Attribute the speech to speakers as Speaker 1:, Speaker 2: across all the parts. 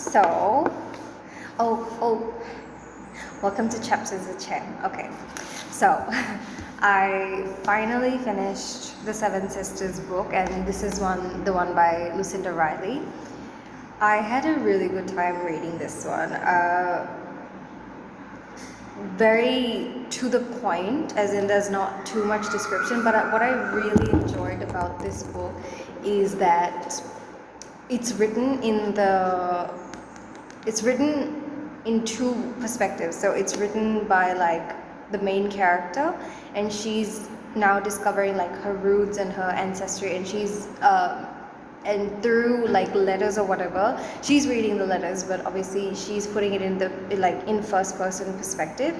Speaker 1: So, oh, welcome to Chapters of Chen. Okay, so I finally finished the Seven Sisters book, and this is the one by Lucinda Riley. I had a really good time reading this one. Very to the point, as in there's not too much description, but what I really enjoyed about this book is that it's written in two perspectives. So it's written by like the main character, and she's now discovering like her roots and her ancestry, and she's and through like letters or whatever, she's reading the letters, but obviously she's putting it in first person perspective,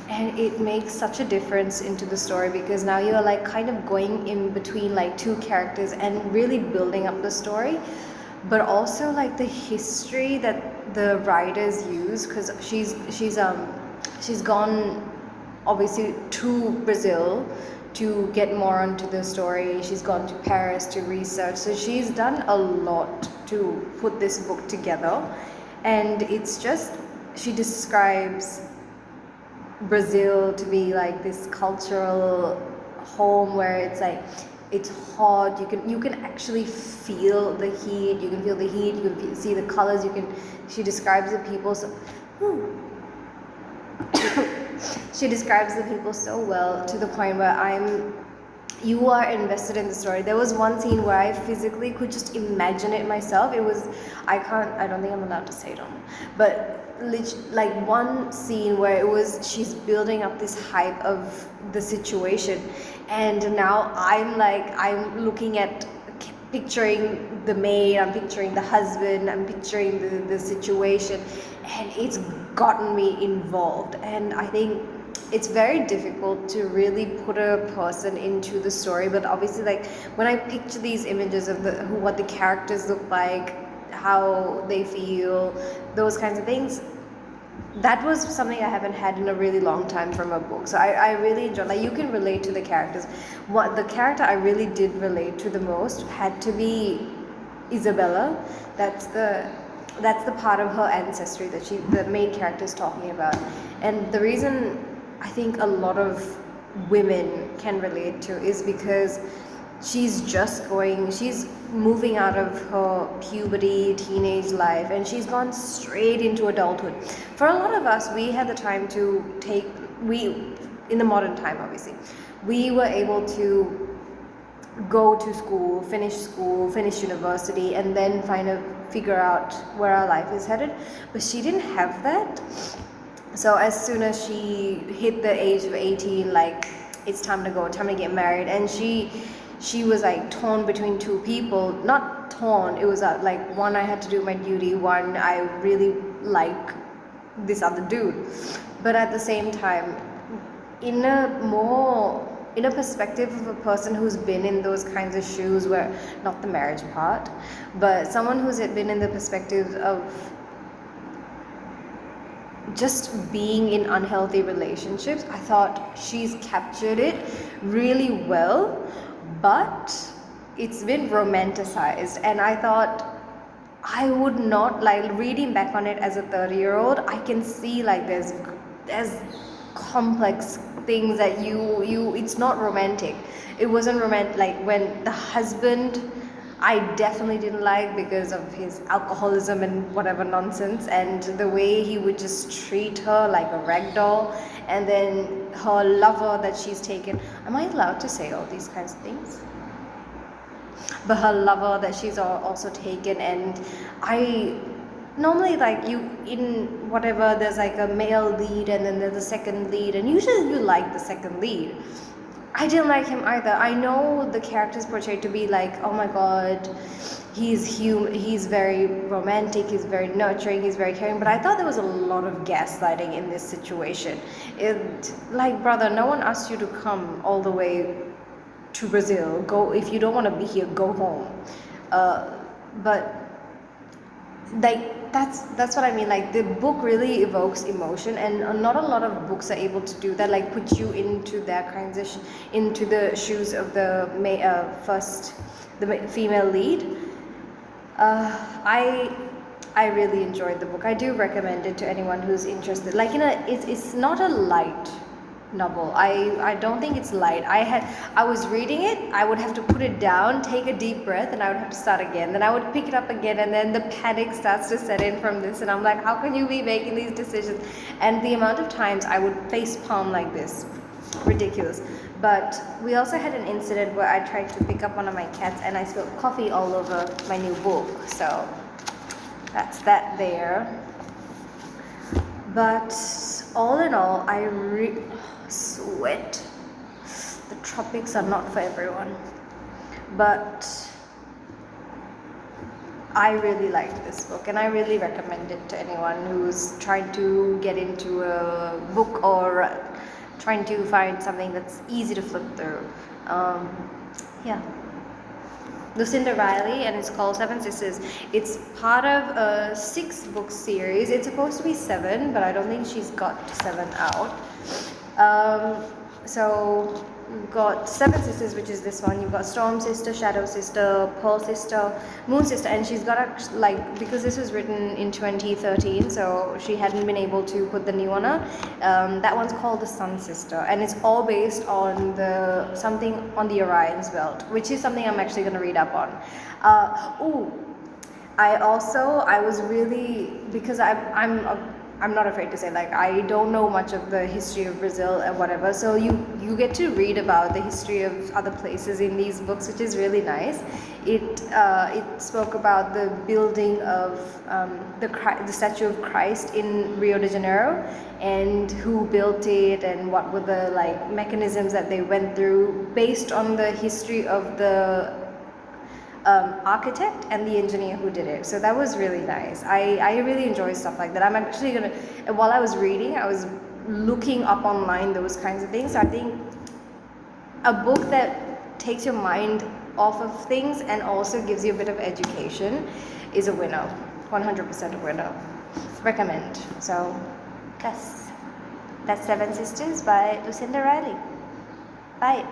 Speaker 1: and it makes such a difference into the story because now you're like kind of going in between like two characters and really building up the story, but also like the history that the writers use, because she's gone obviously to Brazil to get more onto the story. She's gone to Paris to research, so she's done a lot to put this book together. And it's just, she describes Brazil to be like this cultural home where it's like it's hot, you can actually feel the heat, you can see the colors, she describes the people so she describes the people so well, to the point where you are invested in the story. There was one scene where I physically could just imagine it myself. I don't think I'm allowed to say it on, but like one scene where she's building up this hype of the situation, and now I'm looking at picturing the maid, I'm picturing the husband, I'm picturing the situation, and it's gotten me involved. And I think it's very difficult to really put a person into the story, but obviously like when I picture these images of what the characters look like, how they feel, those kinds of things, that was something I haven't had in a really long time from a book. So I really enjoyed, like, you can relate to the characters. What the character I really did relate to the most had to be Isabella. That's the part of her ancestry that the main character is talking about. And the reason I think a lot of women can relate to is because she's moving out of her puberty, teenage life, and she's gone straight into adulthood. For a lot of us, we had the time to in the modern time, obviously, we were able to go to school, finish university, and then figure out where our life is headed. But she didn't have that. So as soon as she hit the age of 18, like, it's time to go, time to get married, and she was like torn between two people. Not torn, it was like, one, I had to do my duty, one, I really like this other dude. But at the same time, in a perspective of a person who's been in those kinds of shoes, where, not the marriage part, but someone who's been in the perspective of just being in unhealthy relationships, I thought she's captured it really well, but it's been romanticized. And I thought, I would not, like, reading back on it as a 30-year-old, I can see like there's complex things that it's not romantic. It wasn't romantic. Like, when the husband, I definitely didn't like, because of his alcoholism and whatever nonsense, and the way he would just treat her like a rag doll. And then her lover that she's taken, am I allowed to say all these kinds of things? But her lover that she's also taken, and I normally, like, you in whatever, there's like a male lead and then there's a second lead, and usually you like the second lead. I didn't like him either. I know the character's portrayed to be like, oh my god, he's very romantic, he's very nurturing, he's very caring, but I thought there was a lot of gaslighting in this situation. Like, brother, no one asked you to come all the way to Brazil. Go, if you don't want to be here, go home. But like, that's what I mean. Like, the book really evokes emotion, and not a lot of books are able to do that, like put you into that kinds of into the shoes of the female lead. I I really enjoyed the book. I do recommend it to anyone who's interested. Like, it's not a light novel. I don't think it's light. I was reading it, I would have to put it down, take a deep breath, and I would have to start again. Then I would pick it up again, and then the panic starts to set in from this, and I'm like, how can you be making these decisions? And the amount of times I would face palm like this, ridiculous. But we also had an incident where I tried to pick up one of my cats and I spilled coffee all over my new book. So that's that there. But all in all, sweat. The tropics are not for everyone. But I really liked this book, and I really recommend it to anyone who's trying to get into a book or trying to find something that's easy to flip through. Yeah. Lucinda Riley, and it's called Seven Sisters. It's part of a 6-book series. It's supposed to be 7, but I don't think she's got 7 out. So you've got 7 sisters, which is this one. You've got Storm Sister, Shadow Sister, Pearl Sister, Moon Sister, and she's got because this was written in 2013, so she hadn't been able to put the new one out. That one's called the Sun Sister, and it's all based on something on the Orion's belt, which is something I'm actually going to read up on. I was really, because I'm not afraid to say, like, I don't know much of the history of Brazil and whatever, so you get to read about the history of other places in these books, which is really nice. It spoke about the building of the statue of Christ in Rio de Janeiro, and who built it, and what were the mechanisms that they went through based on the history of the architect and the engineer who did it. So that was really nice. I really enjoy stuff like that. I'm actually gonna, while I was reading, I was looking up online those kinds of things. So I think a book that takes your mind off of things and also gives you a bit of education is a winner. 100% a winner. Recommend. So that's Seven Sisters by Lucinda Riley. Bye.